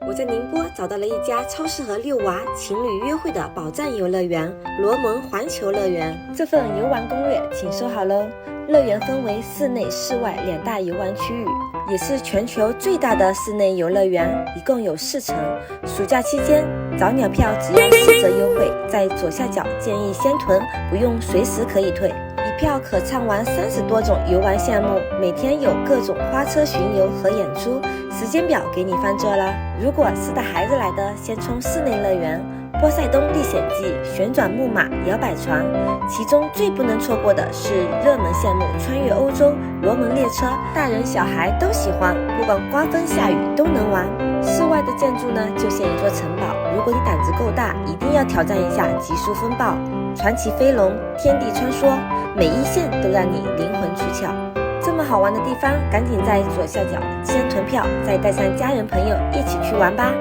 我在宁波找到了一家超适合遛娃、情侣约会的宝藏游乐园——罗蒙环球乐园。这份游玩攻略请收好喽！乐园分为室内、室外2大游玩区域，也是全球最大的室内游乐园，一共有4层。暑假期间，早鸟票只有4折优惠，在左下角建议先囤，不用随时可以退。一票可畅玩30多种游玩项目，每天有各种花车巡游和演出，时间表给你翻做了。如果是带孩子来的，先冲室内乐园。波塞冬历险记、旋转木马、摇摆船，其中最不能错过的是热门项目穿越欧洲罗蒙列车，大人小孩都喜欢，不管刮风下雨都能玩。室外的建筑呢，就像一座城堡，如果你胆子够大，一定要挑战一下极速风暴、传奇飞龙、天地穿梭，每一线都让你灵魂出窍。这么好玩的地方，赶紧在左下角先囤票，再带上家人朋友一起去玩吧。